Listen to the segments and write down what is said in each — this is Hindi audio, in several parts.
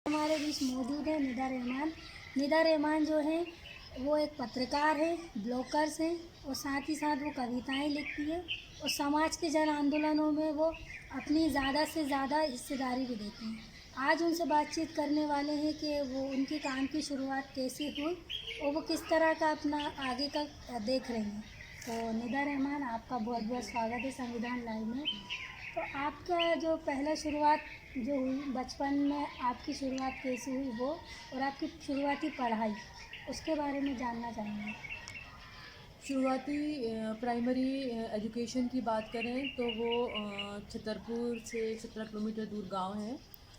हमारे बीच मौजूद है निदा रहमान। निदा रहमान जो है वो एक पत्रकार है, ब्लॉगर्स हैं और साथ ही साथ वो कविताएं लिखती है और समाज के जन आंदोलनों में वो अपनी ज़्यादा से ज़्यादा हिस्सेदारी भी देती हैं। आज उनसे बातचीत करने वाले हैं कि वो उनकी काम की शुरुआत कैसे हुई और वो किस तरह का अपना आगे का देख रही हैं। तो निदा रहमान, आपका बहुत बहुत स्वागत है संविधान लाइव में। तो आपका जो पहला शुरुआत जो हुई बचपन में, आपकी शुरुआत कैसी हुई वो और आपकी शुरुआती पढ़ाई, उसके बारे में जानना चाहेंगे। शुरुआती प्राइमरी एजुकेशन की बात करें तो वो छतरपुर से 17 किलोमीटर दूर गांव है।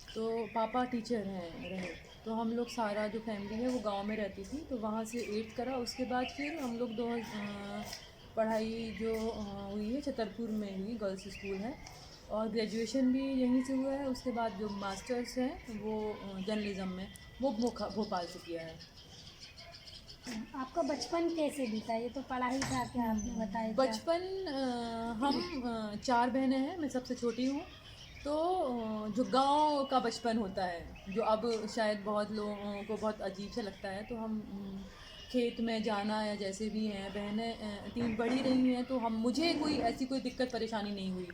तो पापा टीचर हैं रहे, तो हम लोग सारा जो फैमिली है वो गांव में रहती थी। तो वहाँ से 8th करा, उसके बाद फिर हम लोग पढ़ाई जो हुई है छतरपुर में हुई, गर्ल्स स्कूल है, और ग्रेजुएशन भी यहीं से हुआ है। उसके बाद जो मास्टर्स है वो जर्नलिज्म में, वो भोपाल से किया है। आपका बचपन कैसे बीता? ये तो पढ़ाई था, क्या आपने बताया क्या? बचपन हम 4 बहनें हैं, मैं सबसे छोटी हूँ। तो जो गांव का बचपन होता है, जो अब शायद बहुत लोगों को बहुत अजीब सा लगता है, तो हम खेत में जाना या जैसे भी हैं, बहनें 3 बड़ी रही हैं, तो हम मुझे कोई ऐसी कोई दिक्कत परेशानी नहीं हुई।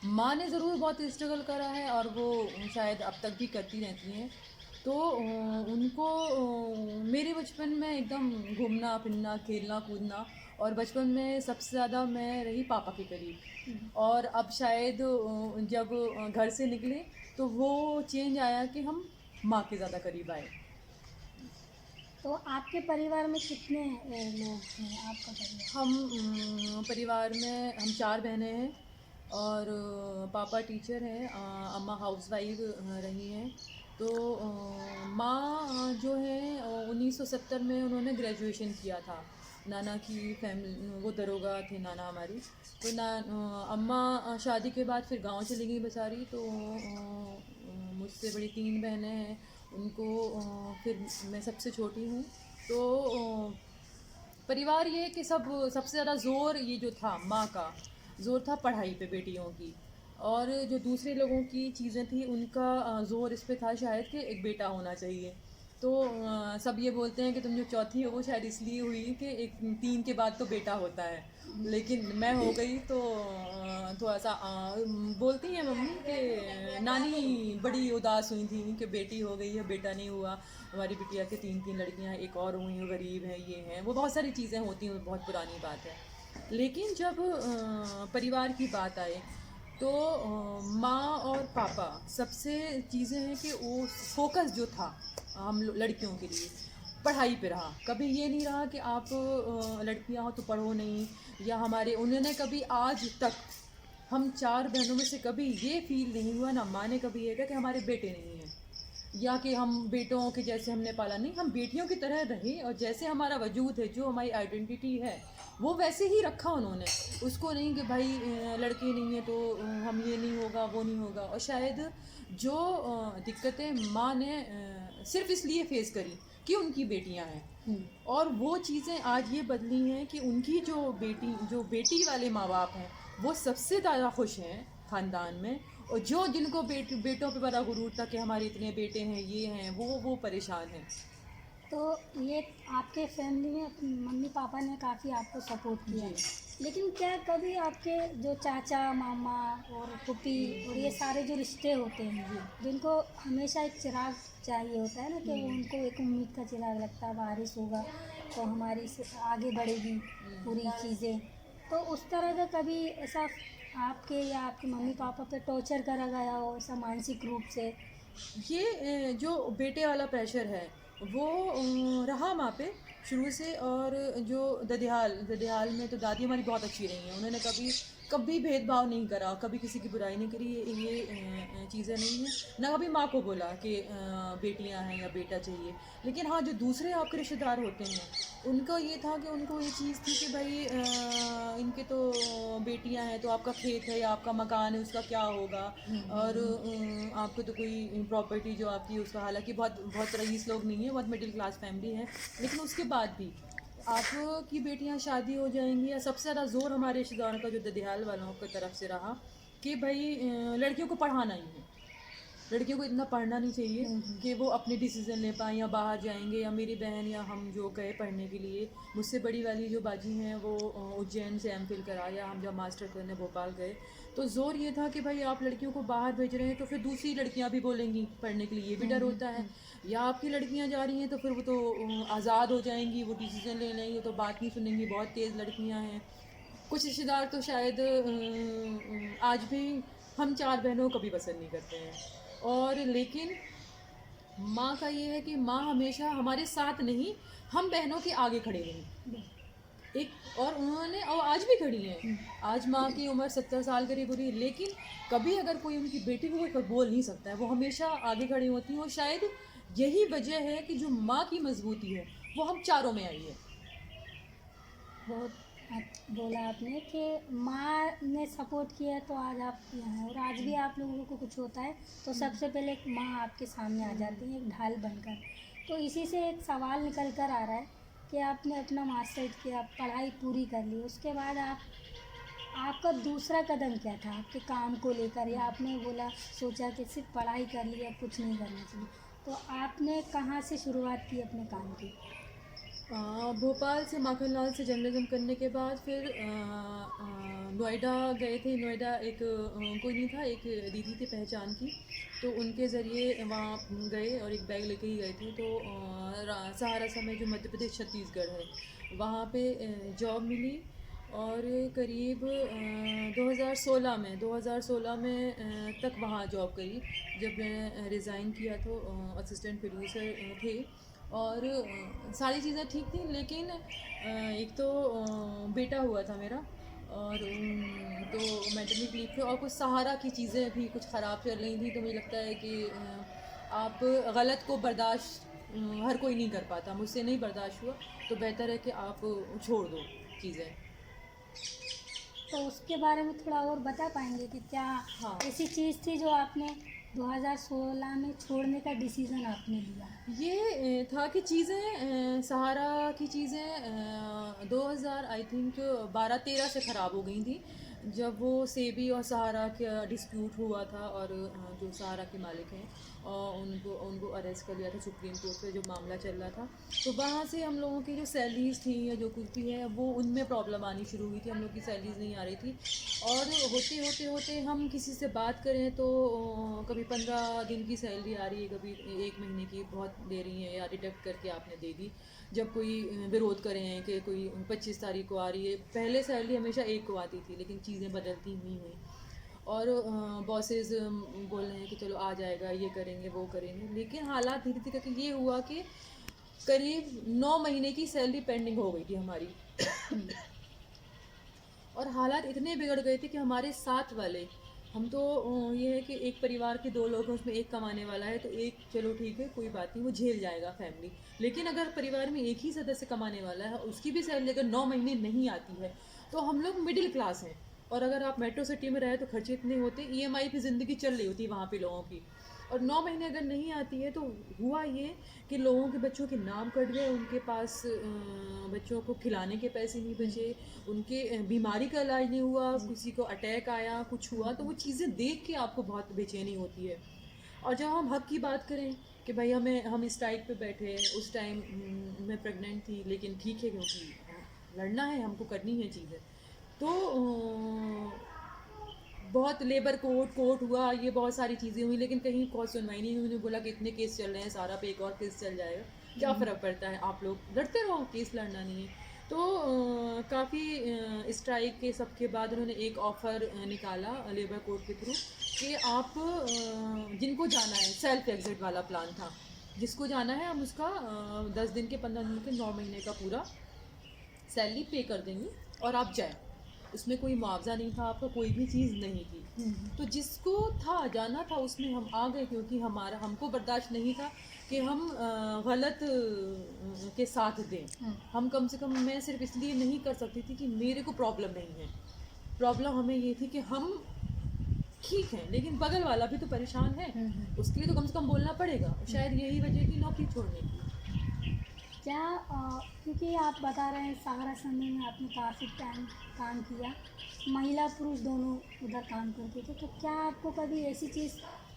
माँ ने ज़रूर बहुत स्ट्रगल करा है और वो शायद अब तक भी करती रहती हैं। तो उनको मेरे बचपन में एकदम घूमना फिरना खेलना कूदना, और बचपन में सबसे ज़्यादा मैं रही पापा के करीब। और अब शायद जब घर से निकले तो वो चेंज आया कि हम माँ के ज़्यादा करीब आए। तो आपके परिवार में कितने लोग हैं, आपका परिवार? हम परिवार में हम 4 बहनें हैं, और पापा टीचर हैं, अम्मा हाउसवाइफ रही हैं। तो माँ जो है 1970 में उन्होंने ग्रेजुएशन किया था। नाना की फैमिली, वो दरोगा थे नाना हमारी। तो अम्मा शादी के बाद फिर गांव चली गई बेचारी। तो मुझसे बड़ी 3 बहनें हैं, उनको फिर मैं सबसे छोटी हूँ। तो परिवार ये कि सबसे ज़्यादा ज़ोर ये जो था माँ का, ज़ोर था पढ़ाई पे बेटियों की। और जो दूसरे लोगों की चीज़ें थी उनका ज़ोर इस पे था शायद कि एक बेटा होना चाहिए। तो सब ये बोलते हैं कि तुम जो चौथी हो वो शायद इसलिए हुई कि एक 3 के बाद तो बेटा होता है। लेकिन मैं हो गई तो थोड़ा सा बोलती हैं मम्मी कि नानी बड़ी उदास हुई थी कि बेटी हो गई है बेटा नहीं हुआ, हमारी बिटिया के 3 लड़कियां, एक और हुई हैं, गरीब हैं, ये हैं वो, बहुत सारी चीज़ें होती हैं, बहुत पुरानी बात है। लेकिन जब परिवार की बात आए तो माँ और पापा सबसे चीज़ें हैं कि वो फोकस जो था लड़कियों के लिए पढ़ाई पे रहा। कभी ये नहीं रहा कि आप लड़कियां हो तो पढ़ो नहीं, या हमारे उन्होंने कभी आज तक हम 4 बहनों में से कभी ये फील नहीं हुआ, ना माँ ने कभी ये कहा कि हमारे बेटे नहीं हैं, या कि हम बेटों के जैसे हमने पाला नहीं। हम बेटियों की तरह रहे, और जैसे हमारा वजूद है, जो हमारी आइडेंटिटी है, वो वैसे ही रखा उन्होंने। उसको नहीं कि भाई लड़के नहीं है तो हम ये नहीं होगा वो नहीं होगा। और शायद जो दिक्कतें माँ ने सिर्फ इसलिए फेस करी कि उनकी बेटियां हैं, और वो चीज़ें आज ये बदली हैं कि उनकी जो बेटी वाले माँ बाप हैं वो सबसे ज़्यादा खुश हैं ख़ानदान में। और जो जिनको बेटों पे बड़ा गुरूर था कि हमारे इतने बेटे हैं, ये हैं, वो परेशान हैं। तो ये आपके फैमिली में मम्मी पापा ने काफ़ी आपको सपोर्ट किया, जी। लेकिन क्या कभी आपके जो चाचा मामा और फूफी और ये सारे जो रिश्ते होते हैं, जिनको हमेशा एक चिराग चाहिए होता है ना, कि वो उनको एक उम्मीद का चिराग लगता है, बारिश होगा तो हमारी आगे बढ़ेगी पूरी चीज़ें, तो उस तरह का कभी ऐसा आपके या आपके मम्मी पापा पे टॉर्चर करा गया हो ऐसा मानसिक रूप से? ये जो बेटे वाला प्रेशर है वो रहा वहाँ पे शुरू से। और जो ददियाल ददियाल में तो दादी हमारी बहुत अच्छी रही हैं, उन्होंने कभी कभी भेदभाव नहीं करा, कभी किसी की बुराई नहीं करी। ये चीज़ें नहीं हैं, ना कभी माँ को बोला कि बेटियां हैं या बेटा चाहिए। लेकिन हाँ, जो दूसरे आपके रिश्तेदार होते हैं उनका ये था कि उनको ये चीज़ थी कि भाई इनके तो बेटियां हैं, तो आपका खेत है या आपका मकान है उसका क्या होगा, और आपको तो कोई प्रॉपर्टी जो आपकी उसका, हालांकि बहुत बहुत रईस लोग नहीं है, बहुत मिडिल क्लास फैमिली है, लेकिन उसके बाद भी आपकी बेटियां शादी हो जाएंगी। या सबसे ज़्यादा ज़ोर हमारे रिश्तेदारों का जो ददियाल वालों की तरफ से रहा कि भाई लड़कियों को पढ़ाना ही है। लड़कियों को इतना पढ़ना नहीं चाहिए कि वो अपने डिसीज़न ले पाएँ या बाहर जाएंगे, या मेरी बहन या हम जो गए पढ़ने के लिए, मुझसे बड़ी वाली जो बाजी हैं वो उज्जैन से एमफिल करा, या हम जब मास्टर करने भोपाल गए तो ज़ोर ये था कि भाई आप लड़कियों को बाहर भेज रहे हैं तो फिर दूसरी लड़कियां भी बोलेंगी पढ़ने के लिए, ये भी डर होता है। या आपकी लड़कियां जा रही हैं तो फिर वो तो आज़ाद हो जाएंगी, वो डिसीज़न ले लेंगी, तो बात नहीं सुनेंगी, बहुत तेज़ लड़कियां हैं। कुछ रिश्तेदार तो शायद आज भी हम 4 बहनों को कभी पसंद नहीं करते हैं। और लेकिन माँ का ये है कि माँ हमेशा हमारे साथ नहीं, हम बहनों के आगे खड़े रहें। एक और उन्होंने, और आज भी खड़ी हैं। आज माँ की उम्र 70 साल करीब हो रही है, लेकिन कभी अगर कोई उनकी बेटी को कोई बोल नहीं सकता है, वो हमेशा आगे खड़ी होती हैं। और शायद यही वजह है कि जो माँ की मजबूती है वो हम चारों में आई है। बहुत बोला आपने कि माँ ने सपोर्ट किया तो आज आप यहाँ हैं, और आज भी आप लोगों को कुछ होता है तो सबसे पहले एक माँ आपके सामने आ जाती है, एक ढाल बनकर। तो इसी से एक सवाल निकल कर आ रहा है कि आपने अपना मास्टर्स किया, पढ़ाई पूरी कर ली, उसके बाद आपका दूसरा कदम क्या था आपके काम को लेकर, या आपने बोला सोचा कि सिर्फ पढ़ाई कर ली अब कुछ नहीं करना चाहिए, तो आपने कहाँ से शुरुआत की अपने काम की? भोपाल से माखनलाल से जर्नलिज्म करने के बाद फिर नोएडा गए थे। नोएडा एक कोई नहीं था, एक दीदी थी पहचान की, तो उनके ज़रिए वहाँ गए और एक बैग लेके ही गए थे। तो सहारा समय जो मध्य प्रदेश छत्तीसगढ़ है वहाँ पे जॉब मिली। और करीब 2016 में तक वहाँ जॉब करी। जब मैं रिज़ाइन किया तो असिस्टेंट प्रोड्यूसर थे, और सारी चीज़ें ठीक थी, लेकिन एक तो बेटा हुआ था मेरा, और तो मैटरनिटी लीव पे, और कुछ सहारा की चीज़ें भी कुछ ख़राब चल रही थी। तो मुझे लगता है कि आप गलत को बर्दाश्त हर कोई नहीं कर पाता, मुझसे नहीं बर्दाश्त हुआ, तो बेहतर है कि आप छोड़ दो चीज़ें। तो उसके बारे में थोड़ा और बता पाएंगे कि क्या हाँ, ऐसी चीज़ थी जो आपने 2016 में छोड़ने का डिसीज़न आपने लिया? ये था कि चीज़ें सहारा की चीज़ें 2000 आई थिंक 12-13 से ख़राब हो गई थी, जब वो सेबी और सहारा का डिस्प्यूट हुआ था, और जो सहारा के मालिक हैं उनको अरेस्ट कर लिया था सुप्रीम कोर्ट से, जो मामला चल रहा था। तो वहाँ से हम लोगों की जो सैलरीज थी या जो कुछ भी है वो उनमें प्रॉब्लम आनी शुरू हुई थी, हम लोग की सैलरीज नहीं आ रही थी। और होते होते होते हम किसी से बात करें तो कभी 15 दिन की सैलरी आ रही है, कभी 1 महीने की बहुत दे रही है, या डिडक्ट करके आपने दे दी। जब कोई विरोध करे हैं कि कोई 25 तारीख को आ रही है, पहले सैलरी हमेशा 1 को आती थी, लेकिन चीज़ें बदलती हुई। और बॉसेस बोल रहे हैं कि चलो आ जाएगा, ये करेंगे वो करेंगे, लेकिन हालात धीरे धीरे करके ये हुआ कि करीब 9 महीने की सैलरी पेंडिंग हो गई थी हमारी। और हालात इतने बिगड़ गए थे कि हमारे साथ वाले, हम तो ये है कि एक परिवार के 2 लोग हैं, उसमें एक कमाने वाला है तो एक चलो ठीक है कोई बात नहीं, वो झेल जाएगा फैमिली। लेकिन अगर परिवार में एक ही सदस्य कमाने वाला है, उसकी भी सैलरी अगर 9 महीने नहीं आती है, तो हम लोग मिडिल क्लास हैं। और अगर आप मेट्रो सिटी में रहे तो खर्चे इतने होते, ईएमआई पे ज़िंदगी चल रही होती है वहाँ पे लोगों की, और 9 महीने अगर नहीं आती है तो हुआ ये कि लोगों के बच्चों के नाम कट गए, उनके पास बच्चों को खिलाने के पैसे नहीं बचे, उनके बीमारी का इलाज नहीं हुआ, किसी को अटैक आया, कुछ हुआ, तो वो चीज़ें देख के आपको बहुत बेचैनी होती है। और जब हम हक की बात करें कि भाई हम स्ट्राइक पे बैठे, उस टाइम मैं प्रेग्नेंट थी, लेकिन ठीक है क्योंकि लड़ना है, हमको करनी है चीज़ें, तो बहुत लेबर कोर्ट हुआ, ये बहुत सारी चीज़ें हुई, लेकिन कहीं कोई सुनवाई नहीं हुई। उन्होंने बोला कि इतने केस चल रहे हैं, सारा पे एक और केस चल जाएगा, क्या फ़र्क पड़ता है, आप लोग लड़ते रहो, केस लड़ना नहीं है। तो काफ़ी स्ट्राइक के सबके बाद उन्होंने एक ऑफ़र निकाला लेबर कोर्ट के थ्रू कि आप जिनको जाना है, सेल्फ एग्जिट वाला प्लान था, जिसको जाना है हम उसका 10 दिन के 15 दिन के 9 महीने का पूरा सैलरी पे कर देंगे और आप जाए। उसमें कोई मुआवजा नहीं था, आपका कोई भी चीज़ नहीं थी। तो जिसको था जाना था उसमें हम आ गए, क्योंकि हमको बर्दाश्त नहीं था कि हम गलत के साथ दें। हम कम से कम, मैं सिर्फ इसलिए नहीं कर सकती थी कि मेरे को प्रॉब्लम नहीं है, प्रॉब्लम हमें ये थी कि हम ठीक है लेकिन बगल वाला भी तो परेशान है, उसके लिए तो कम से कम बोलना पड़ेगा। शायद यही वजह थी नौकरी छोड़ने की। क्या क्योंकि आप बता रहे हैं सहारा समय में आपने काफ़ी टाइम काम किया, महिला पुरुष दोनों उधर काम करते थे, तो क्या आपको कभी ऐसी चीज़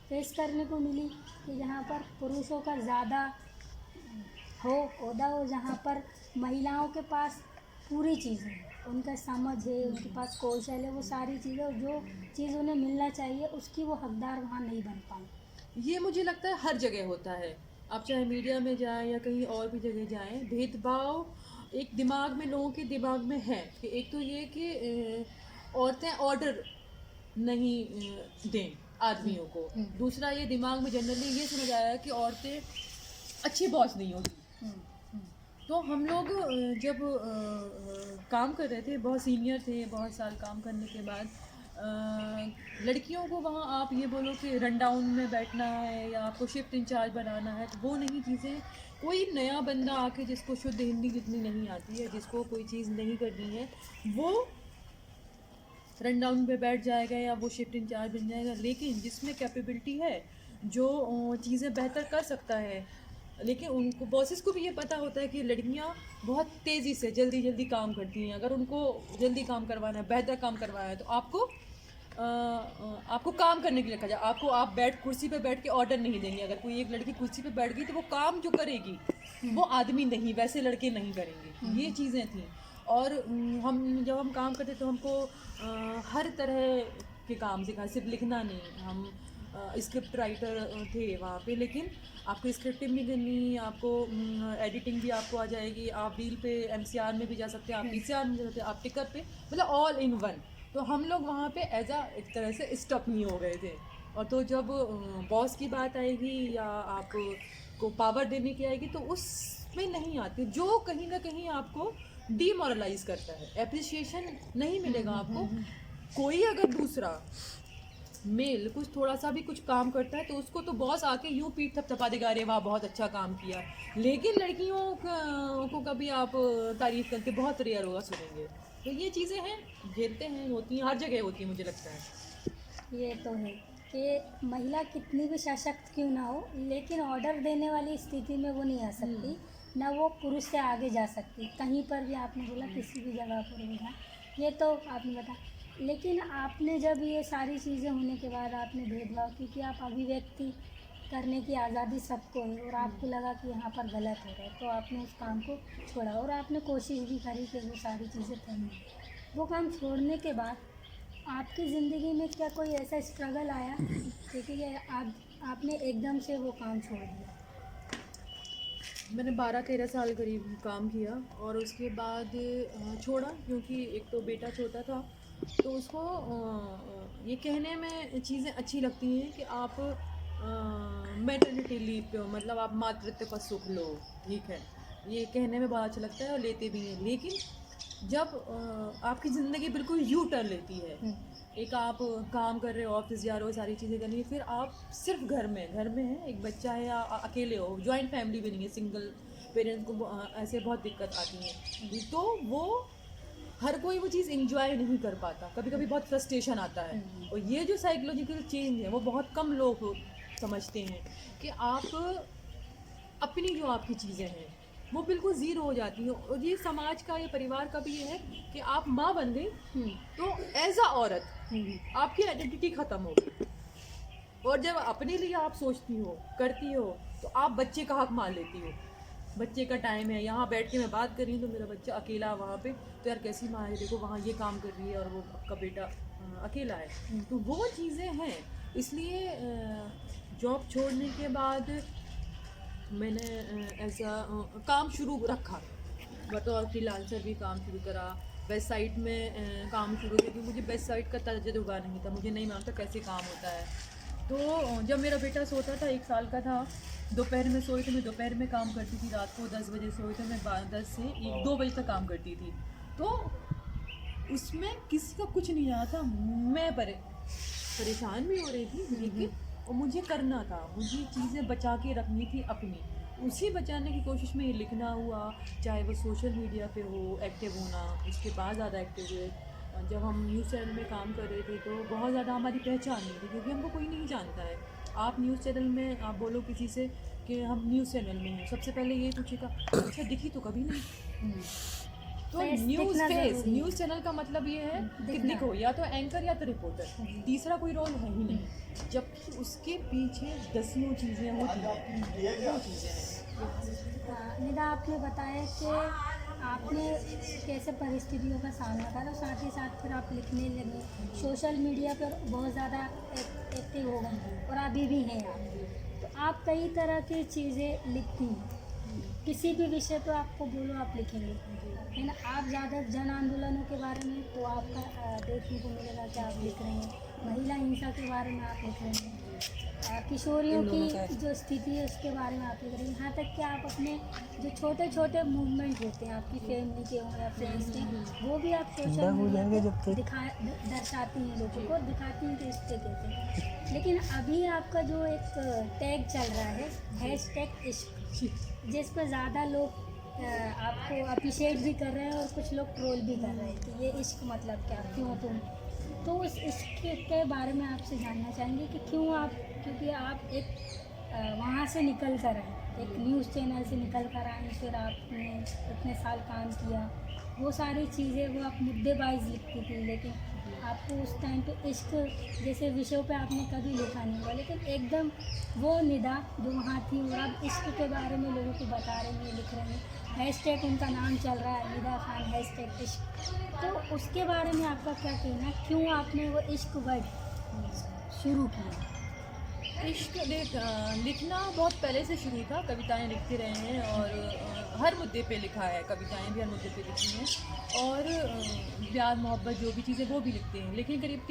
फेस करने को मिली कि जहाँ पर पुरुषों का ज़्यादा हो ओहदा हो, जहाँ पर महिलाओं के पास पूरी चीज़ें हैं, उनका समझ है, उनके पास कौशल है, वो सारी चीज़ें, और जो चीज़ उन्हें मिलना चाहिए उसकी वो हकदार वहाँ नहीं बन पाई। ये मुझे लगता है हर जगह होता है। आप चाहे मीडिया में जाएं या कहीं और भी जगह जाएं, भेदभाव एक दिमाग में, लोगों के दिमाग में है कि एक तो ये कि औरतें ऑर्डर नहीं दें आदमियों को। दूसरा ये दिमाग में जनरली ये समझ आया है कि औरतें अच्छी बॉस नहीं होती। तो हम लोग जब काम कर रहे थे, बहुत सीनियर थे, बहुत साल काम करने के बाद लड़कियों को वहाँ आप ये बोलो कि रन डाउन में बैठना है या आपको शिफ्ट इंचार्ज बनाना है, तो वो नहीं चीज़ें। कोई नया बंदा आके जिसको शुद्ध हिंदी जितनी नहीं आती है, जिसको कोई चीज़ नहीं करनी है, वो रन डाउन पे बैठ जाएगा या वो शिफ्ट इंचार्ज बन जाएगा। लेकिन जिसमें कैपेबिलिटी है, जो चीज़ें बेहतर कर सकता है, लेकिन उनको बॉसेस को भी ये पता होता है कि लड़कियां बहुत तेज़ी से जल्दी काम करती हैं। अगर उनको जल्दी काम करवाना है, बेहतर काम करवाना है, तो आपको काम करने के लिए रखा जाए। आप कुर्सी पे बैठ के ऑर्डर नहीं देंगे। अगर कोई एक लड़की कुर्सी पे बैठ गई तो वो काम जो करेगी वो आदमी नहीं, वैसे लड़के नहीं करेंगे। ये चीज़ें थी। और जब हम काम करते तो हमको हर तरह के काम सिखाए, सिर्फ लिखना नहीं। हम स्क्रिप्ट राइटर थे वहाँ पे, लेकिन आपको स्क्रिप्टिंग भी करनी, आपको एडिटिंग भी आपको आ जाएगी। आप रील पे MCR में भी जा सकते हैं, आप PCR में जा सकते हैं, आप टिकट पे, मतलब ऑल इन वन। तो हम लोग वहाँ पे एक तरह से स्टक नहीं हो गए थे। और तो जब बॉस की बात आएगी या आपको पावर देने की आएगी, तो उसमें नहीं आती, जो कहीं ना कहीं आपको डीमोरलाइज करता है। एप्रिसिएशन नहीं मिलेगा आपको। कोई अगर दूसरा मेल कुछ थोड़ा सा भी कुछ काम करता है तो उसको तो बॉस आके यूं पीठ थपथपा देगा, अरे वाह बहुत अच्छा काम किया। लेकिन लड़कियों को कभी आप तारीफ करके बहुत रेयर होगा सुनेंगे। तो ये चीज़ें हैं, झेलते हैं, होती हैं, हर जगह होती है मुझे लगता है। ये तो है कि महिला कितनी भी सशक्त क्यों ना हो, लेकिन ऑर्डर देने वाली स्थिति में वो नहीं आ सकती, ना वो पुरुष से आगे जा सकती। कहीं पर भी आपने बोला, किसी भी जगह पर होगा, ये तो आपने बताया। लेकिन आपने जब ये सारी चीज़ें होने के बाद आपने भेदभाव, क्योंकि आप अभिव्यक्ति करने की आज़ादी सबको है और आपको लगा कि यहाँ पर गलत हो रहा है, तो आपने उस काम को छोड़ा और आपने कोशिश भी करी कि वो सारी चीज़ें करनी। वो काम छोड़ने के बाद आपकी ज़िंदगी में क्या कोई ऐसा स्ट्रगल आया, क्योंकि ये आपने एकदम से वो काम छोड़ दिया? मैंने 12-13 साल करीब काम किया और उसके बाद छोड़ा, क्योंकि एक तो बेटा छोटा था। तो उसको ये कहने में चीज़ें अच्छी लगती हैं कि आप मैटरनिटी लीव पे हो, मतलब आप मातृत्व का सुख लो, ठीक है, ये कहने में बहुत अच्छा लगता है और लेते भी हैं। लेकिन जब आपकी ज़िंदगी बिल्कुल यू टर्न लेती है, एक आप काम कर रहे हो, ऑफिस जा रहे हो, सारी चीज़ें करनी है, फिर आप सिर्फ घर में हैं, एक बच्चा है या अकेले हो, जॉइंट फैमिली भी नहीं है, सिंगल पेरेंट्स को ऐसे बहुत दिक्कत आती है। तो वो हर कोई वो चीज़ एंजॉय नहीं कर पाता, कभी कभी बहुत फ्रस्ट्रेशन आता है। और ये जो साइकोलॉजिकल चेंज है वो बहुत कम लोग समझते हैं कि आप अपनी जो आपकी चीज़ें हैं वो बिल्कुल ज़ीरो हो जाती हैं। और ये समाज का, ये परिवार का भी ये है कि आप माँ बन गई तो एज अ औरत आपकी आइडेंटिटी ख़त्म हो गई। और जब अपने लिए आप सोचती हो, करती हो, तो आप बच्चे का हक मान लेती हो। बच्चे का टाइम है, यहाँ बैठ के मैं बात कर रही हूँ तो मेरा बच्चा अकेला वहाँ पे, तो यार कैसी माँ है, देखो वहाँ ये काम कर रही है और वो आपका बेटा अकेला है। तो वो चीज़ें हैं। इसलिए जॉब छोड़ने के बाद मैंने ऐसा काम शुरू रखा, बतौर फ्रीलांसर भी काम शुरू करा। वेबसाइट में काम शुरू किया, क्योंकि मुझे वेबसाइट का तजुर्बा नहीं था, मुझे नहीं मालूम था कैसे काम होता है। तो जब मेरा बेटा सोता था, 1 साल का था, दोपहर में सोई तो मैं दोपहर में काम करती थी, रात को 10 बजे सोई तो मैं 10 से 2 बजे तक काम करती थी। तो उसमें किसी का कुछ नहीं रहा था, मैं परेशान भी हो रही थी, लेकिन और मुझे करना था, मुझे चीज़ें बचा के रखनी थी अपनी। उसी बचाने की कोशिश में ये लिखना हुआ, चाहे वो सोशल मीडिया पे हो, एक्टिव होना। उसके बाद ज़्यादा एक्टिव हुए जब हम न्यूज़ चैनल में काम कर रहे थे, तो बहुत ज़्यादा हमारी पहचान नहीं थी, क्योंकि हमको कोई नहीं जानता है। आप न्यूज़ चैनल में आप बोलो किसी से कि हम न्यूज़ चैनल में हैं, सबसे पहले ये पूछेगा अच्छा दिखी तो कभी नहीं। तो फेस न्यूज़ दिखना फेस ज़रूरी है। न्यूज़ चैनल का मतलब ये है कि दिखना। दिखो, या तो एंकर या तो रिपोर्टर, तीसरा कोई रोल है ही नहीं, जबकि उसके पीछे दसियों चीज़ें होती हैं, वो चीज़ें हैं। हाँ, निदा आपने बताया कि आपने कैसे परिस्थितियों का सामना करा, साथ ही साथ फिर आप लिखने लगे, सोशल मीडिया पर बहुत ज़्यादा एक्टिव हो गए और अभी भी हैं आप। तो आप कई तरह की चीज़ें लिखती हैं, किसी भी विषय पर आपको बोलो आप लिखेंगे, है ना। आप ज़्यादा जन आंदोलनों के बारे में तो आपका देखने को मिलेगा कि आप लिख रहे हैं, महिला हिंसा के बारे में आप लिख रहे हैं, किशोरियों की जो स्थिति है उसके बारे में आप लिख रहे हैं, यहाँ तक कि आप अपने जो छोटे छोटे मूवमेंट होते हैं आपकी फैमिली के हों या फ्रेंड्स के, वो भी आप सोशल मीडिया पे दर्शाती हैं, लोगों को दिखाती हैं कि इस पे कहते हैं। लेकिन अभी आपका जो एक टैग चल रहा है हैशटैग इश्क, जिस पर ज़्यादा लोग आपको अप्रिशिएट भी कर रहे हैं और कुछ लोग ट्रोल भी कर रहे हैं कि ये इश्क मतलब क्या, क्यों तुम। तो उस इश्क के बारे में आपसे जानना चाहेंगे कि क्यों आप, क्योंकि आप एक वहाँ से निकल कर आए, एक न्यूज़ चैनल से निकल कर आए, फिर आपने इतने साल काम किया, वो सारी चीज़ें वो आप मुद्देबाज़ लिखती थी, लेकिन आपको उस टाइम पे इश्क जैसे विषयों पे आपने कभी लिखा नहीं हुआ, लेकिन एकदम वो निदा जो वहाँ थी और अब इश्क के बारे में लोगों को बता रही हैं, लिख रही हैं, हैशटैग उनका नाम चल रहा है निदा खान हैशटैग इश्क। तो उसके बारे में आपका क्या कहना है, क्यों आपने वो इश्क वर्ड शुरू किया? इश्क लिखना बहुत पहले से शुरू था, कविताएं लिखते रहे हैं और हर मुद्दे पे लिखा है, कविताएं भी हर मुद्दे पे लिखी हैं और प्यार मोहब्बत जो भी चीज़ें वो भी लिखते हैं। लेकिन करीब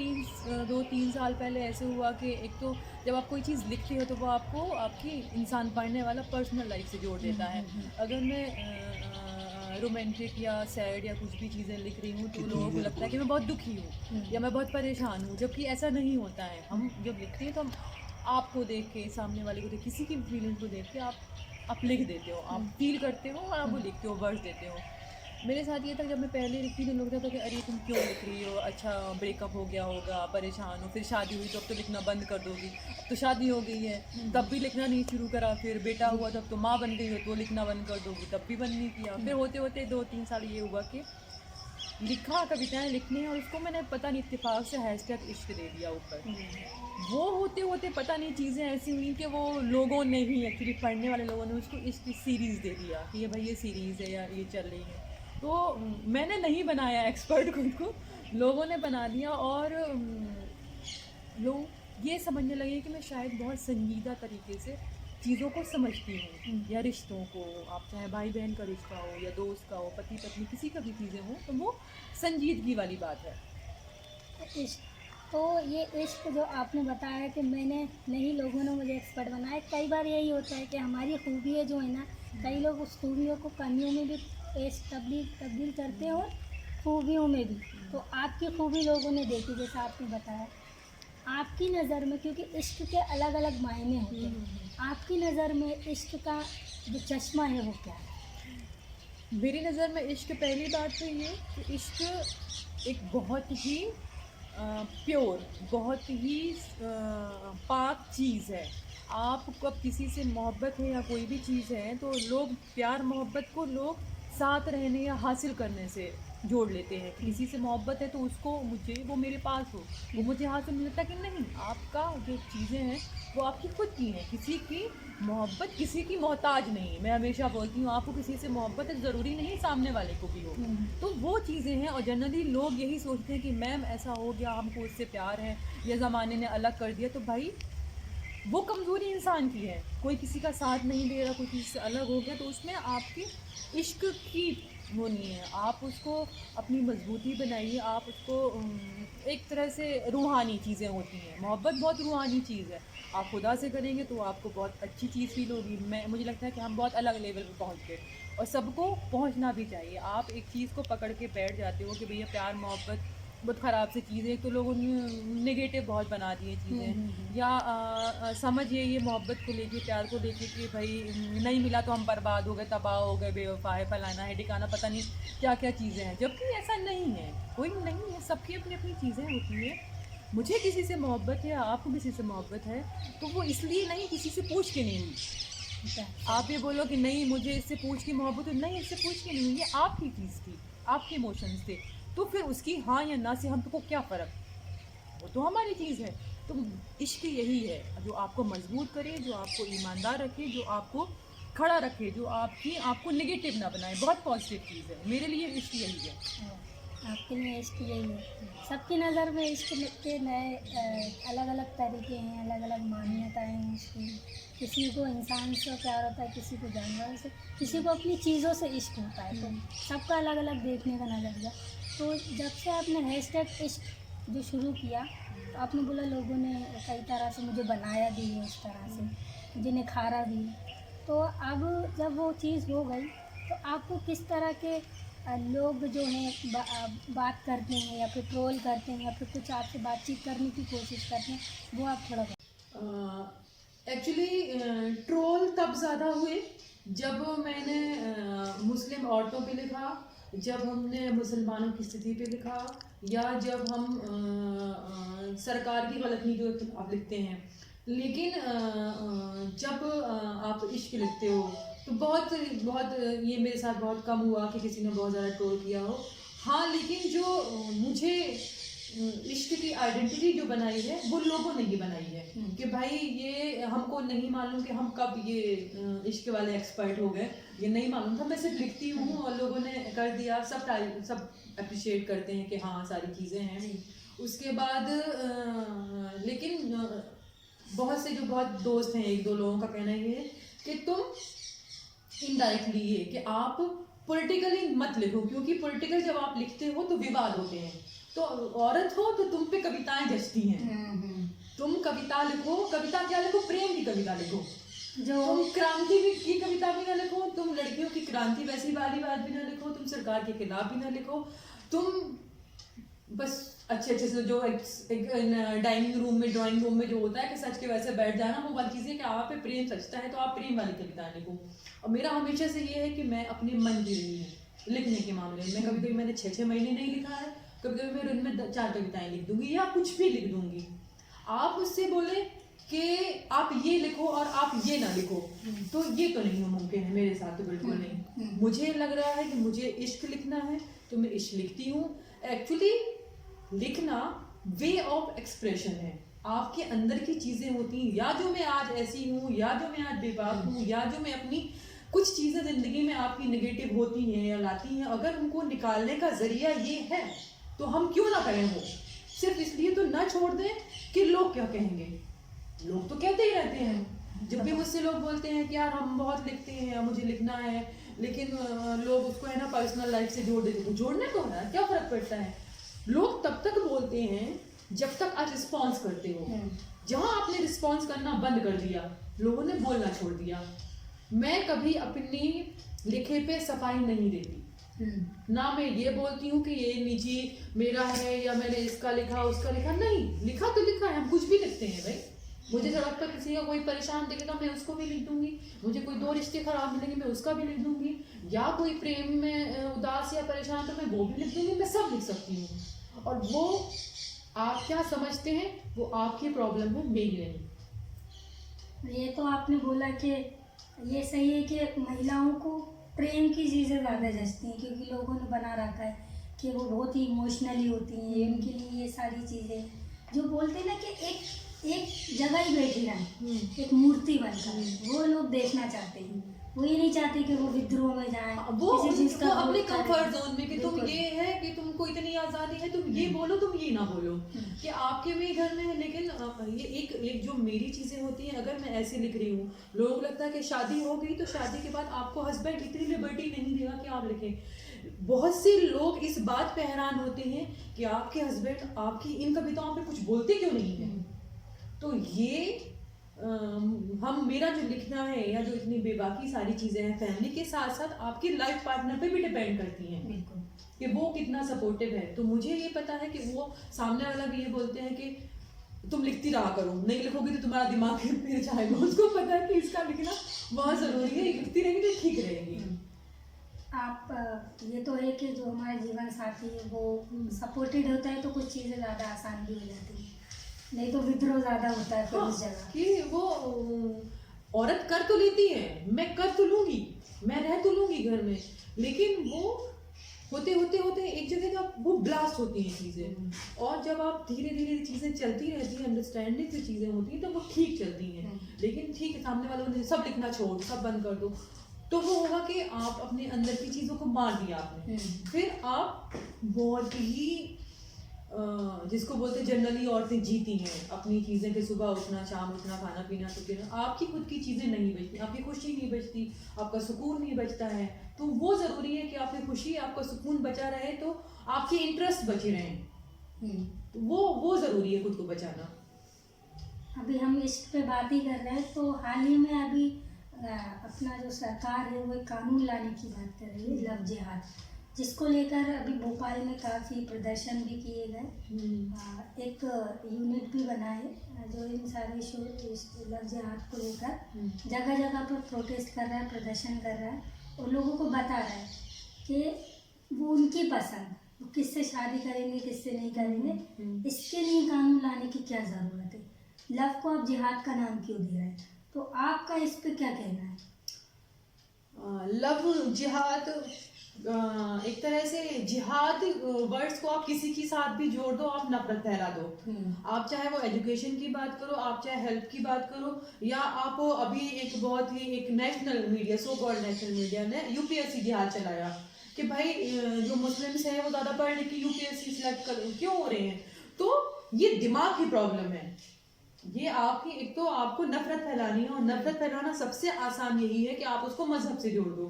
2-3 साल पहले ऐसे हुआ कि एक तो जब आप कोई चीज़ लिखते हो तो वो आपको आपकी इंसान पढ़ने वाला पर्सनल लाइफ से जोड़ देता है। अगर मैं रोमांटिक या सैड या कुछ भी चीज़ें लिख रही हूँ तो लोगों को लगता है कि मैं बहुत दुखी हूँ या मैं बहुत परेशान हूँ, जबकि ऐसा नहीं होता है। हम जब लिखते हैं तो हम आपको देख के, सामने वाले को देख, किसी की फीलिंग को देख के आप लिख देते हो, आप फील करते हो और आप वो लिखते हो, वर्ड्स देते हो। मेरे साथ ये था, जब मैं पहले लिखती थी लोग कहते थे कि अरे तुम क्यों लिख रही हो, अच्छा ब्रेकअप हो गया होगा, परेशान हो, फिर शादी हुई तो अब तो लिखना बंद कर दोगी, अब तो शादी हो गई है तब भी लिखना नहीं शुरू करा, फिर बेटा हुआ तब तो माँ बन गई हो तो लिखना बंद कर दोगी, तब भी बंद नहीं किया। फिर होते होते 2-3 साल ये हुआ कि लिखा, कविताएं लिखने, और उसको मैंने पता नहीं इत्तेफाक से हैशटैग इश्क दे दिया ऊपर। वो होते होते पता नहीं चीज़ें ऐसी हुई कि वो लोगों ने ही, एक्चुअली पढ़ने वाले लोगों ने उसको इश्क सीरीज़ दे दिया कि ये भाई ये सीरीज़ है या ये चल रही है। तो मैंने नहीं बनाया एक्सपर्ट खुद को, लोगों ने बना दिया और लोग ये समझने लगे कि मैं शायद बहुत संजीदा तरीके से चीज़ों को समझती हूँ, या रिश्तों को, आप चाहे भाई बहन का रिश्ता हो या दोस्त का हो, पति पत्नी, किसी का भी चीज़ें हो, तो वो संजीदगी वाली बात है। इश्क, तो ये इश्क जो आपने बताया कि मैंने नहीं, लोगों ने मुझे एक्सपर्ट बनाया। कई बार यही होता है कि हमारी खूबियाँ जो है ना, कई लोग उस खूबियों को कमियों में भी पेश तब्दील करते हैं और खूबियों में भी। तो आपकी खूबी लोगों ने देखी, जैसा आपने बताया। आपकी नज़र में, क्योंकि इश्क के अलग अलग मायने होते हैं, आपकी नज़र में इश्क का जो चश्मा है वो क्या है? मेरी नज़र में इश्क, पहली बात तो ये कि इश्क एक बहुत ही प्योर, बहुत ही पाक चीज़ है। आपको अब किसी से मोहब्बत है या कोई भी चीज़ है तो लोग प्यार मोहब्बत को लोग साथ रहने या हासिल करने से जोड़ लेते हैं। किसी से मोहब्बत है तो उसको, मुझे वो मेरे पास हो, वो मुझे हासिल मिलता कि नहीं। आपका जो चीज़ें हैं वो आपकी खुद की हैं, किसी की मोहब्बत किसी की मोहताज नहीं। मैं हमेशा बोलती हूँ आपको किसी से मोहब्बत है, ज़रूरी नहीं सामने वाले को भी हो। तो वो चीज़ें हैं और जनरली लोग यही सोचते हैं कि मैम ऐसा हो गया, हमको उससे प्यार है या ज़माने ने अलग कर दिया, तो भाई वो कमज़ोरी इंसान की है। कोई किसी का साथ नहीं दे रहा, कोई किसी से अलग हो गया, तो उसमें आपकी इश्क की वो नहीं है। आप उसको अपनी मजबूती बनाइए, आप उसको एक तरह से रूहानी चीज़ें होती हैं, मोहब्बत बहुत रूहानी चीज़ है। आप खुदा से करेंगे तो आपको बहुत अच्छी चीज़ फील होगी। मुझे लगता है कि हम बहुत अलग लेवल पे पहुँच गए और सबको पहुँचना भी चाहिए। आप एक चीज़ को पकड़ के बैठ जाते हो कि भैया प्यार मोहब्बत बहुत ख़राब सी चीज़ है, एक तो लोगों ने नेगेटिव बहुत बना दिए चीज़ें, या समझिए ये मोहब्बत को लेके, प्यार को लेके कि भाई नहीं मिला तो हम बर्बाद हो गए, तबाह हो गए, बेवफा है, फलाना है, ठिकाना, पता नहीं क्या क्या चीज़ें हैं। जबकि ऐसा नहीं है, कोई नहीं है, सबकी अपनी अपनी चीज़ें होती हैं। मुझे किसी से मोहब्बत है, आपको किसी से मोहब्बत है, तो वो इसलिए नहीं किसी से पूछ के नहीं हुई। आप ये बोलो कि नहीं मुझे इससे पूछ के मोहब्बत हुई, नहीं, इससे पूछ के नहीं हुई, ये आपकी चीज़ थी। आपके इमोशंस थे, तो फिर उसकी हाँ या ना से हमको क्या फ़र्क, वो तो हमारी चीज़ है। तो इश्क यही है जो आपको मजबूत करे, जो आपको ईमानदार रखे, जो आपको खड़ा रखे, जो आपको नेगेटिव ना बनाए, बहुत पॉजिटिव चीज़ है। मेरे लिए इश्क यही है। आपके लिए इश्क यही है। सबकी नज़र में इश्क के नए अलग अलग तरीके हैं, अलग अलग मान्यताएं हैं इसकी। किसी को इंसान से प्यार होता है, किसी को जानवर से, किसी को अपनी चीज़ों से इश्क होता है। तो सबका अलग अलग देखने का नज़रिया। तो जब से आपने हैशटैग इश्क जो शुरू किया, तो आपने बोला लोगों ने कई तरह से मुझे बनाया भी है, उस तरह से मुझे निखारा भी। तो अब जब वो चीज़ हो गई, तो आपको किस तरह के लोग जो हैं बात करते हैं या फिर ट्रोल करते हैं या फिर कुछ आपसे बातचीत करने की कोशिश करते हैं, वो आप थोड़ा एक्चुअली ट्रोल तब ज़्यादा हुए जब मैंने मुस्लिम औरतों पे लिखा, जब हमने मुसलमानों की स्थिति पे लिखा, या जब हम सरकार की गलत नीतियों के खिलाफ लिखते हैं। लेकिन जब आप इश्क लिखते हो तो बहुत बहुत ये मेरे साथ बहुत कम हुआ कि किसी ने बहुत ज़्यादा ट्रोल किया हो। हाँ, लेकिन जो मुझे इश्क की आइडेंटिटी जो बनाई है वो लोगों ने ही बनाई है कि भाई ये हमको नहीं मालूम कि हम कब ये इश्क वाले एक्सपर्ट हो गए, ये नहीं मालूम था। मैं सिर्फ लिखती हूँ और लोगों ने कर दिया, सब अप्रिशिएट करते हैं कि हाँ सारी चीज़ें हैं। उसके बाद लेकिन बहुत से जो बहुत दोस्त हैं, एक दो लोगों का कहना ये है कि तुम इनडायरेक्टली ये कि आप पॉलिटिकली मत लिखो, क्योंकि पॉलिटिकल जब आप लिखते हो तो विवाद होते हैं। तो औरत हो तो तुम पे कविताएं जचती हैं, तुम कविता लिखो, कविता क्या लिखो, प्रेम की कविता लिखो, जो तुम क्रांति की कविता भी ना लिखो, तुम लड़कियों की क्रांति वैसी वाली बात भी ना लिखो, तुम सरकार के खिलाफ भी ना लिखो, तुम बस अच्छे अच्छे से जो एक डाइनिंग रूम में ड्राइंग रूम में जो होता है कि सच के वैसे बैठ जाना, वो वाली चीज़ है कि आप पे प्रेम सचता है तो आप प्रेम वाली कविता लिखो। और मेरा हमेशा से ये है कि मैं अपने मन की रही हूँ लिखने के मामले में। कभी कभी मैंने 6-6 महीने नहीं लिखा है, कभी कभी मैं दिन में 4 कविताएं लिख दूंगी या कुछ भी लिख दूंगी। आप मुझसे बोले कि आप ये लिखो और आप ये ना लिखो, तो ये तो नहीं मुमकिन है मेरे साथ, तो बिल्कुल नहीं। मुझे लग रहा है कि मुझे इश्क लिखना है तो मैं इश्क लिखती हूँ। एक्चुअली लिखना वे ऑफ एक्सप्रेशन है, आपके अंदर की चीज़ें होती हैं, या जो मैं आज ऐसी हूँ, या जो मैं आज बेबाक हूँ, या जो मैं अपनी कुछ चीज़ें ज़िंदगी में आपकी नेगेटिव होती हैं या लाती हैं, अगर उनको निकालने का ज़रिया ये है तो हम क्यों ना करें वो। सिर्फ इसलिए तो ना छोड़ दें कि लोग क्या कहेंगे। लोग तो कहते ही रहते हैं। जब भी मुझसे लोग बोलते हैं कि यार हम बहुत लिखते हैं, मुझे लिखना है, लेकिन लोग उसको है ना पर्सनल लाइफ से जोड़ देते हैं। जोड़ने को है, क्या फ़र्क पड़ता है। लोग तब तक बोलते हैं जब तक आप रिस्पॉन्स करते हो। जहाँ आपने रिस्पॉन्स करना बंद कर दिया, लोगों ने बोलना छोड़ दिया। मैं कभी अपनी लिखे पे सफाई नहीं देती, ना मैं ये बोलती हूँ कि ये निजी मेरा है या मैंने इसका लिखा उसका लिखा। नहीं, लिखा तो लिखा है, हम कुछ भी लिखते हैं भाई। मुझे सड़क पर किसी का कोई परेशान दिखेगा मैं उसको भी लिख दूंगी, मुझे कोई 2 रिश्ते खराब मिलेंगे मैं उसका भी लिख दूंगी, या कोई प्रेम में उदास या परेशान तो मैं वो भी लिख दूंगी। मैं सब लिख सकती हूँ, और वो आप क्या समझते हैं वो आपकी प्रॉब्लम है, मेरी नहीं। ये तो आपने बोला कि ये सही है कि महिलाओं को प्रेम की चीज़ें ज़्यादा जचती हैं, क्योंकि लोगों ने बना रखा है कि वो बहुत ही इमोशनली होती हैं, उनके लिए ये सारी चीज़ें जो बोलते हैं ना कि एक जगह ही बैठी रहे, एक मूर्ति बनकर, वो लोग देखना चाहते हैं। वो ये नहीं चाहते कि वो विद्रोह में जाए, वो अपने कंफर्ट जोन में कि तुम ये है कि तुमको इतनी आज़ादी है, तुम ये बोलो, तुम ये ना बोलो कि आपके भी घर में है। लेकिन ये एक जो मेरी चीज़ें होती हैं, अगर मैं ऐसे लिख रही हूँ, लोगों को लगता है कि शादी हो गई तो शादी के बाद आपको हस्बैंड इतनी लिबर्टी नहीं देगा कि आप लिखें। बहुत से लोग इस बात पे हैरान होते हैं कि आपके हस्बैंड आपकी इन कविताओं पे कुछ बोलते क्यों नहीं है। तो ये हम मेरा जो लिखना है या जो इतनी बेबाकी सारी चीज़ें हैं, फैमिली के साथ साथ आपके लाइफ पार्टनर पे भी डिपेंड करती हैं। बिल्कुल, कि वो कितना सपोर्टिव है। तो मुझे ये पता है कि वो सामने वाला भी ये बोलते हैं कि तुम लिखती रहा करो, नहीं लिखोगी तो तुम्हारा दिमाग फिर जाएगा। उसको पता है कि इसका लिखना बहुत ज़रूरी है, लिखती रहेगी तो ठीक रहेगी। आप ये तो है कि जो हमारे जीवन साथी है वो सपोर्टेड होता है तो कुछ चीज़ें ज़्यादा आसान भी हो जाती है, नहीं तो विद्रोह ज़्यादा होता है फिर उस जगह कि वो औरत कर तो लेती है, मैं कर तो लूँगी, मैं रह तो लूँगी घर में, लेकिन वो होते होते होते एक जगह जब वो ब्लास्ट होती हैं चीज़ें, और जब आप धीरे धीरे चीज़ें चलती रहती हैं, अंडरस्टैंडिंग से चीज़ें होती हैं, तो वो ठीक चलती हैं। लेकिन ठीक है, सामने वालों ने सब लिखना छोड़, सब बंद कर दो, तो वो होगा कि आप अपने अंदर की चीज़ों को मार दिया आपने। फिर आप बहुत ही जिसको बोलते हैं जनरली औरतें जीती हैं अपनी चीज़ें, कि सुबह उठना, शाम उठना, खाना पीना, तो पीना, आपकी खुद की चीज़ें नहीं बचती, आपकी खुशी नहीं बचती, आपका सुकून नहीं बचता है। तो वो ज़रूरी है कि आपकी खुशी, आपका सुकून बचा रहे, तो आपके इंटरेस्ट बचे रहें। तो वो ज़रूरी है खुद को बचाना। अभी हम इस पे बात ही कर रहे हैं, तो हाल ही में अभी अपना जो सरकार है वो एक कानून लाने की बात कर रही है, लव जिहाद, जिसको लेकर अभी भोपाल में काफ़ी प्रदर्शन भी किए गए। एक यूनिट भी बना है जो इन सारे इशू लव जिहाद को लेकर जगह जगह पर प्रोटेस्ट कर रहा है, प्रदर्शन कर रहा है, और लोगों को बता रहा है कि वो उनकी पसंद, वो किससे शादी करेंगे, किससे नहीं करेंगे, इसके लिए कानून लाने की क्या ज़रूरत है। लव को आप जिहाद का नाम क्यों दे रहे हैं? तो आपका इस पे क्या कहना है? लव जिहाद एक तरह से जिहाद वर्ड्स को आप किसी के साथ भी जोड़ दो, आप नफरत फैला दो। आप चाहे वो एजुकेशन की बात करो, आप चाहे हेल्थ की बात करो, या आप अभी एक बहुत ही एक national media, so called national media ने यूपीएससी जिहाद चलाया कि भाई जो मुस्लिम्स हैं वो ज़्यादा पढ़ लिख के यूपीएससी सिलेक्ट कर क्यों हो रहे हैं। तो ये दिमाग की प्रॉब्लम है, ये आपकी, एक तो आपको नफरत फैलानी है, और नफरत फैलाना सबसे आसान यही है कि आप उसको मजहब से जोड़ दो।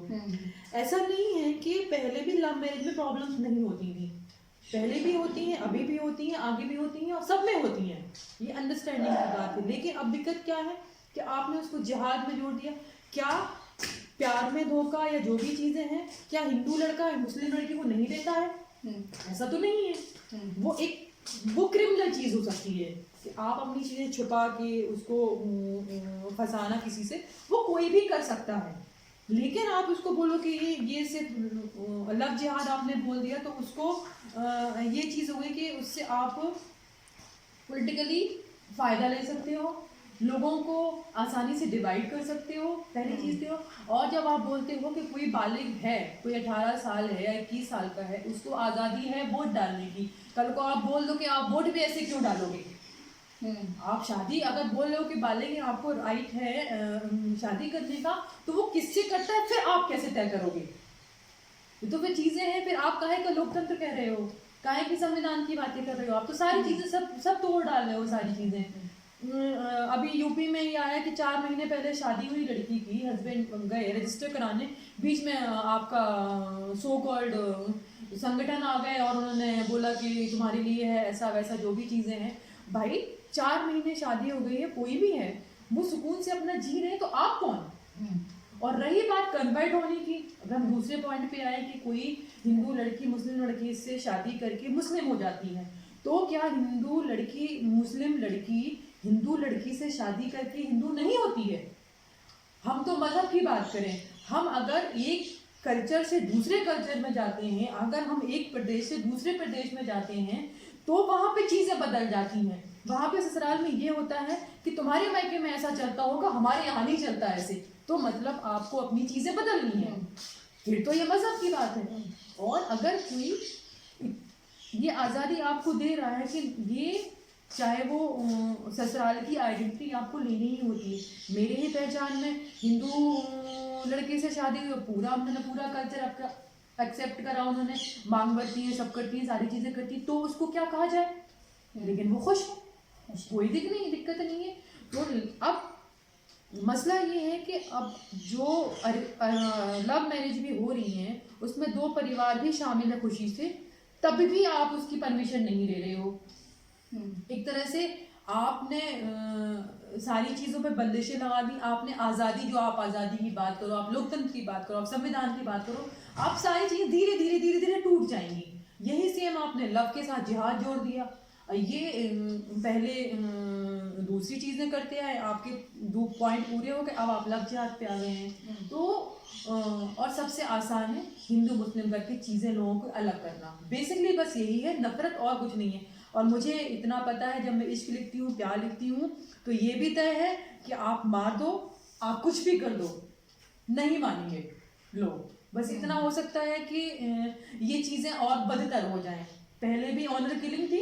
ऐसा नहीं है कि पहले भी लव मैरिज में प्रॉब्लम्स नहीं होती थी, पहले भी होती हैं, अभी भी होती हैं, आगे भी होती हैं, और सब में होती हैं, ये अंडरस्टैंडिंग की बात है। लेकिन अब दिक्कत क्या है कि आपने उसको जिहाद में जोड़ दिया। क्या प्यार में धोखा या जो भी चीजें हैं, क्या हिंदू लड़का मुस्लिम लड़की को नहीं देता है? ऐसा तो नहीं है। वो क्रिमिनल चीज हो सकती है कि आप अपनी चीजें छुपा के उसको फंसाना किसी से, वो कोई भी कर सकता है। लेकिन आप उसको बोलो कि ये सिर्फ लव जिहाद आपने बोल दिया, तो उसको ये चीज़ हो गई कि उससे आप पॉलिटिकली फ़ायदा ले सकते हो, लोगों को आसानी से डिवाइड कर सकते हो, पहली चीज़ तो। और जब आप बोलते हो कि कोई बालिग है, कोई 18 साल है या 21 साल का है, उसको आज़ादी है वोट डालने की, कल को आप बोल दो कि आप वोट भी ऐसे क्यों डालोगे। आप शादी अगर बोल रहे हो कि बालिग है, आपको राइट है शादी करने का, तो वो किससे करता है, फिर आप कैसे तय करोगे? तो फिर चीजें हैं, फिर आप काहे का लोकतंत्र कह रहे हो, काहे की संविधान की बातें कर रहे हो, आप तो सारी चीजें सब तोड़ डाल रहे हो, सारी चीजें। अभी यूपी में ये आया कि 4 महीने पहले शादी हुई लड़की की, हस्बैंड गए रजिस्टर कराने, बीच में आपका सो कॉल्ड संगठन आ गए और उन्होंने बोला कि तुम्हारे लिए है ऐसा वैसा, जो भी चीजें हैं। भाई 4 महीने शादी हो गई है, कोई भी है, वो सुकून से अपना जी रहे, तो आप कौन? और रही बात कन्वर्ट होने की, अगर हम दूसरे पॉइंट पे आए कि कोई हिंदू लड़की मुस्लिम लड़की से शादी करके मुस्लिम हो जाती है, तो क्या हिंदू लड़की मुस्लिम लड़की हिंदू लड़की से शादी करके हिंदू नहीं होती है? हम तो मजहब की बात करें, हम अगर एक कल्चर से दूसरे कल्चर में जाते हैं, अगर हम एक प्रदेश से दूसरे प्रदेश में जाते हैं, तो वहाँ पे चीज़ें बदल जाती हैं। वहाँ पे ससुराल में ये होता है कि तुम्हारे मायके में ऐसा चलता होगा, हमारे यहाँ नहीं चलता ऐसे, तो मतलब आपको अपनी चीज़ें बदलनी है, फिर तो ये मजहब की बात है। और अगर कोई ये आज़ादी आपको दे रहा है कि ये चाहे वो ससुराल की आइडेंटिटी आपको लेनी ही होती है। मेरे ही पहचान में हिंदू लड़के से शादी हुई, उन्होंने पूरा कल्चर आपका एक्सेप्ट करा, उन्होंने मांग भरती है, सब करती है, सारी चीज़ें करती है, तो उसको क्या कहा जाए? लेकिन वो खुश है, कोई दिक्कत नहीं है। तो अब मसला ये है कि अब जो लव मैरिज भी हो रही हैं, उसमें 2 परिवार भी शामिल है खुशी से, तब भी आप उसकी परमिशन नहीं ले रहे हो। एक तरह से आपने सारी चीज़ों पे बंदिशें लगा दी, आपने आज़ादी, जो आप आज़ादी की बात करो, आप लोकतंत्र की बात करो, आप संविधान की बात करो, आप सारी चीज़ें धीरे धीरे टूट जाएंगी। यही सेम आपने लव के साथ जिहाद जोड़ दिया। ये पहले दूसरी चीज़ें करते आए, आपके 2 पॉइंट पूरे हो गए, अब आप लव जिहाद पे आ गए हैं। तो और सबसे आसान है हिंदू मुस्लिम करके चीज़ें लोगों को अलग करना, बेसिकली बस यही है, नफरत और कुछ नहीं है। और मुझे इतना पता है, जब मैं इश्क लिखती हूँ, प्यार लिखती हूँ, तो ये भी तय है कि आप मार दो, आप कुछ भी कर दो, नहीं मानेंगे लोग। बस इतना हो सकता है कि ये चीज़ें और बदतर हो जाएं। पहले भी ऑनर किलिंग थी,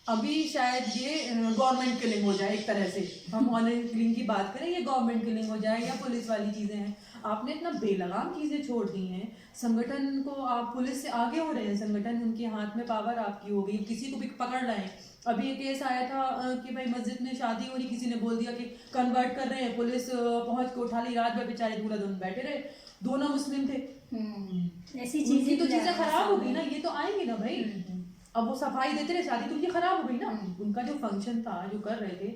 अभी शायद ये गवर्नमेंट किलिंग हो जाए। एक तरह से हम ऑनर किलिंग की बात करें, ये गवर्नमेंट किलिंग हो जाए या पुलिस वाली चीज़ें हैं। आपने इतना बेलगाम चीज़ें छोड़ दी हैं, संगठन को आप पुलिस से आगे हो रहे हैं, संगठन उनके हाथ में पावर आपकी हो गई, किसी को भी पकड़ रहे हैं। अभी एक केस आया था कि भाई मस्जिद में शादी हो रही, किसी ने बोल दिया कि कन्वर्ट कर रहे हैं, पुलिस पहुंच के उठा ली, रात में बेचारे दूल्हा दुल्हन बैठे रहे, दोनों मुस्लिम थे। ऐसी उनकी चीजें तो चीज़ें खराब हो गई ना, ये तो आएंगी ना भाई। अब वो सफाई देते रहे, शादी तो उनकी खराब हो गई ना। उनका जो फंक्शन था, जो कर रहे थे,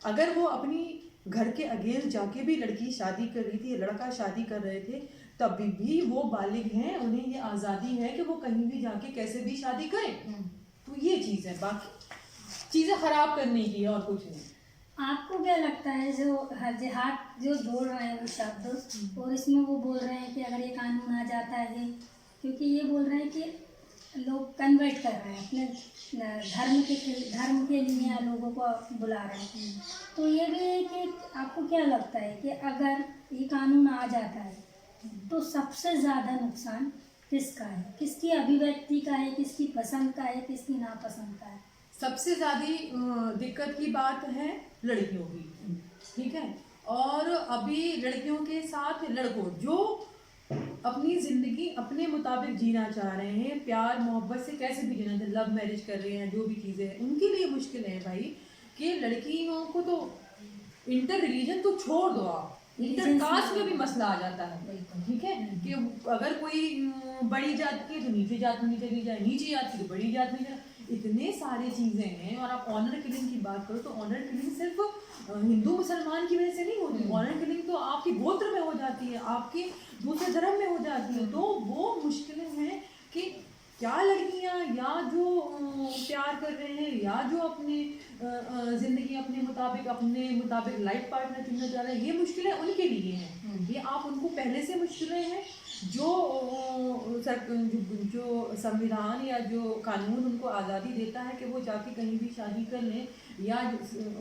अगर वो अपनी घर के अगेंस्ट जाके भी लड़की शादी कर रही थी, लड़का शादी कर रहे थे, तभी भी वो बालिग हैं, उन्हें ये आज़ादी है कि वो कहीं भी जाके कैसे भी शादी करें। तो ये चीज़ है, बाकी चीज़ें खराब करने की है और कुछ नहीं। आपको क्या लगता है जो जिहाद जो बोल रहे हैं वो शब्द, और इसमें वो बोल रहे हैं कि अगर ये कानून आ जाता है, क्योंकि ये बोल रहे हैं कि लोग कन्वर्ट कर रहे हैं अपने धर्म के लिए लोगों को बुला रहे हैं, तो ये भी है कि आपको क्या लगता है कि अगर ये कानून आ जाता है तो सबसे ज़्यादा नुकसान किसका है? किसकी अभिव्यक्ति का है, किसकी पसंद का है, किसकी नापसंद का है? सबसे ज़्यादा दिक्कत की बात है लड़कियों की, ठीक है। और अभी लड़कियों के साथ लड़कों जो अपनी ज़िंदगी अपने मुताबिक जीना चाह रहे हैं, प्यार मोहब्बत से कैसे भी जीना चाह, लव मैरिज कर रहे हैं, जो भी चीज़ें हैं, उनके लिए मुश्किल है भाई। कि लड़कियों को तो इंटर रिलीजन तो छोड़ दो, आप इंटर कास्ट में भी मसला आ जाता है, ठीक है। कि अगर कोई बड़ी जात की तो नीचे जात में चली जाए, नीचे जात की तो बड़ी जात में जाए, इतने सारे चीज़ें हैं। और आप ऑनर किलिंग की बात करो तो ऑनर किलिंग सिर्फ हिंदू मुसलमान की वजह से नहीं होती, ऑनर किलिंग तो आपके गोत्र में हो जाती है, आपके दूसरे धर्म में हो जाती है। तो वो मुश्किलें हैं कि क्या लड़कियां या जो प्यार कर रहे हैं या जो अपनी ज़िंदगी अपने मुताबिक लाइफ पार्टनर चुनना चाह रहे हैं, ये मुश्किलें उनके लिए हैं। ये आप उनको पहले से मुश्किलें हैं जो संविधान या जो कानून उनको आज़ादी देता है कि वो जाके कहीं भी शादी कर लें या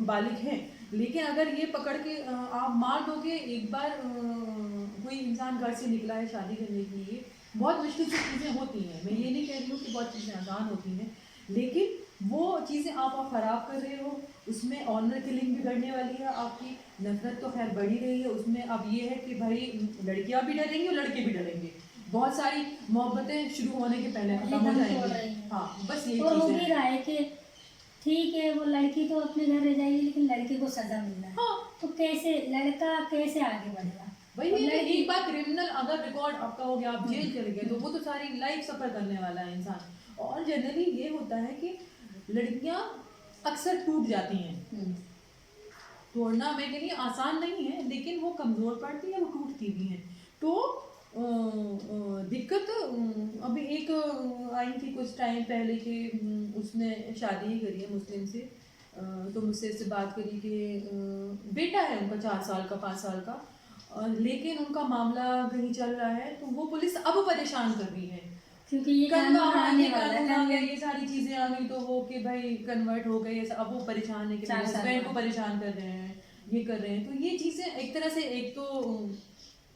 बालिग हैं। लेकिन अगर ये पकड़ के आप मार दोगे, एक बार कोई इंसान घर से निकला है शादी करने के लिए, बहुत मुश्किल से चीज़ें होती हैं। मैं ये नहीं कह रही हूँ कि बहुत चीज़ें आसान होती हैं, लेकिन वो चीज़ें आप ख़राब कर रहे हो, उसमें ऑनर किलिंग भी बढ़ने वाली है, आपकी नफरत तो खैर बढ़ी रही है उसमें। अब ये है कि भाई लड़कियां भी डरेंगी और लड़के भी डरेंगे, बहुत सारी मोहब्बतें शुरू होने के पहले खत्म हो जाएंगी। हाँ, बस यही और हो चीज़ भी रहा है कि ठीक है वो लड़की तो अपने घर रह जाएगी, लेकिन लड़के को सजा मिल रहा है। हाँ, तो कैसे लड़का कैसे आगे बढ़ेगा? भाई ये एक बार क्रिमिनल अगर रिकॉर्ड आपका हो गया, आप जेल चले गए, तो वो तो सारी लाइफ सफर करने वाला है इंसान। और जनरली ये होता है कि लड़कियां अक्सर टूट जाती हैं। तोड़ना मैं कह रही आसान नहीं है, लेकिन वो कमज़ोर पड़ती है, वो टूटती भी हैं। तो दिक्कत अभी एक आई थी कुछ टाइम पहले कि उसने शादी ही करी है मुस्लिम से, तो मुझसे इससे बात करी कि बेटा है उनका 4 साल का 5 साल का, लेकिन उनका मामला कहीं चल रहा है, तो वो पुलिस अब परेशान कर रही है क्योंकि ये कानून आने वाला है, ये सारी चीज़ें आ गई, तो वो कि भाई कन्वर्ट हो गए, अब वो परेशान है कि हस्बैंड को परेशान कर रहे हैं, ये कर रहे हैं। तो ये चीज़ें एक तरह से, एक तो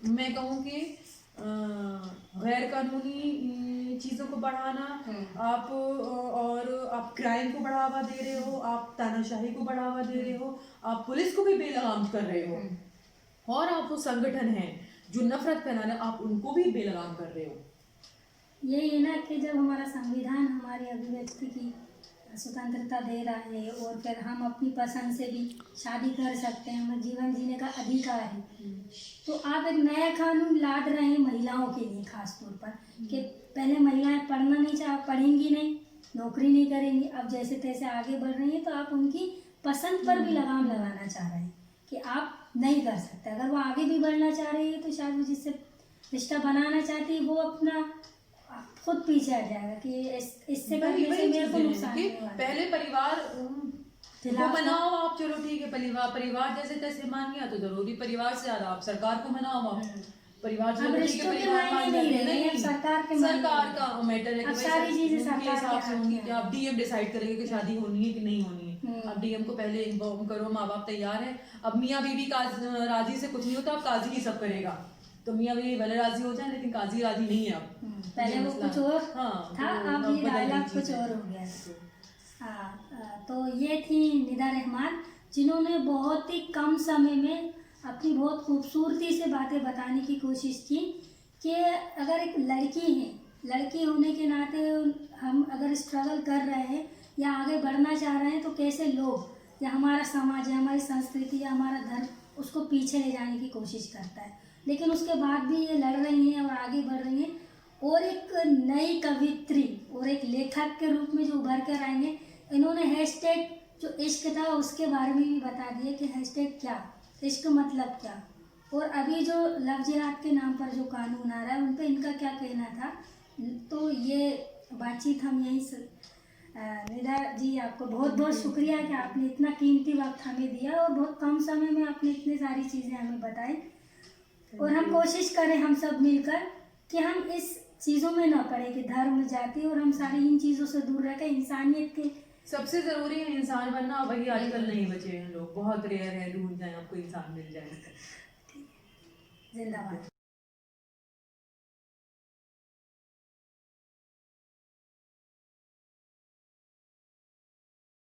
मैं कहूँ कि गैर कानूनी चीज़ों को बढ़ाना, आप और आप क्राइम को बढ़ावा दे रहे हो, आप तानाशाही को बढ़ावा दे रहे हो, आप पुलिस को भी बेलगाम कर रहे हो, और आप वो संगठन हैं जो नफरत फैलाना, आप उनको भी बेलगाम कर रहे हो। यही है ना कि जब हमारा संविधान हमारी अभिव्यक्ति की स्वतंत्रता दे रहा है, और फिर हम अपनी पसंद से भी शादी कर सकते हैं, हमें जीवन जीने का अधिकार है, तो आप एक नया कानून लाद रहे हैं महिलाओं के लिए खास तौर पर, कि पहले महिलाएं पढ़ना नहीं पढ़ेंगी नहीं, नौकरी नहीं करेंगी, अब जैसे तैसे आगे बढ़ रही हैं, तो आप उनकी पसंद पर भी लगाम लगाना चाह रहे हैं कि आप नहीं कर सकते। अगर वो आगे भी बढ़ना चाह रही है तो शायद वो जिससे रिश्ता बनाना चाहती है वो अपना खुद पीछे आ जाएगा कि इससे करने से मेरे को नुकसान है। पहले परिवार को मनाओ आप, चलो ठीक है, परिवार जैसे तैसे मान गया तो जरूरी परिवार से ज्यादा आप सरकार को मनाओ, आप परिवार से सरकार का मैटर है कि सारी चीजें सरकार के हिसाब से होंगी। कि आप डीएम डिसाइड करेंगे कि शादी होनी है कि नहीं होनी है, आप डीएम को पहले इन्फॉर्म करो, माँ बाप तैयार है, अब मियाँ बीवी राजी से कुछ नहीं होता, अब काजी ही सब करेगा, तो मियाँ भी भले राजी हो जाए, लेकिन काजी राजी नहीं है अब। पहले ये वो मसला कुछ और हाँ, था, तो अब ये बदल गई डायलॉग कुछ चीज़ें। और हो गया। हाँ, तो ये थी निदा रहमान, जिन्होंने बहुत ही कम समय में अपनी बहुत खूबसूरती से बातें बताने की कोशिश की कि अगर एक लड़की है, लड़की होने के नाते हम अगर स्ट्रगल कर रहे हैं या आगे बढ़ना चाह रहे हैं, तो कैसे लोग या हमारा समाज या हमारी संस्कृति या हमारा धर्म उसको पीछे ले जाने की कोशिश करता है, लेकिन उसके बाद भी ये लड़ रही हैं और आगे बढ़ रही हैं, और एक नई कवित्री और एक लेखक के रूप में जो उभर कर आएंगे। इन्होंने हैशटैग जो इश्क था उसके बारे में भी बता दिया कि हैशटैग क्या, इश्क मतलब क्या, और अभी जो लव जिहाद के नाम पर जो कानून आ रहा है उन पर इनका क्या कहना था। तो ये बातचीत हम यहीं से निदा जी, आपको बहुत बहुत शुक्रिया कि आपने इतना कीमती वक्त हमें दिया और बहुत कम समय में आपने इतनी सारी चीज़ें हमें बताई। और हम कोशिश करें हम सब मिलकर कि हम इस चीज़ों में ना पड़े कि धर्म जाति, और हम सारी इन चीज़ों से दूर रहकर इंसानियत के। सबसे ज़रूरी है इंसान बनना, वही आजकल नहीं बचे हैं लोग, बहुत रेयर है ढूंढ जाए आपको इंसान मिल जाए। जिंदाबाद।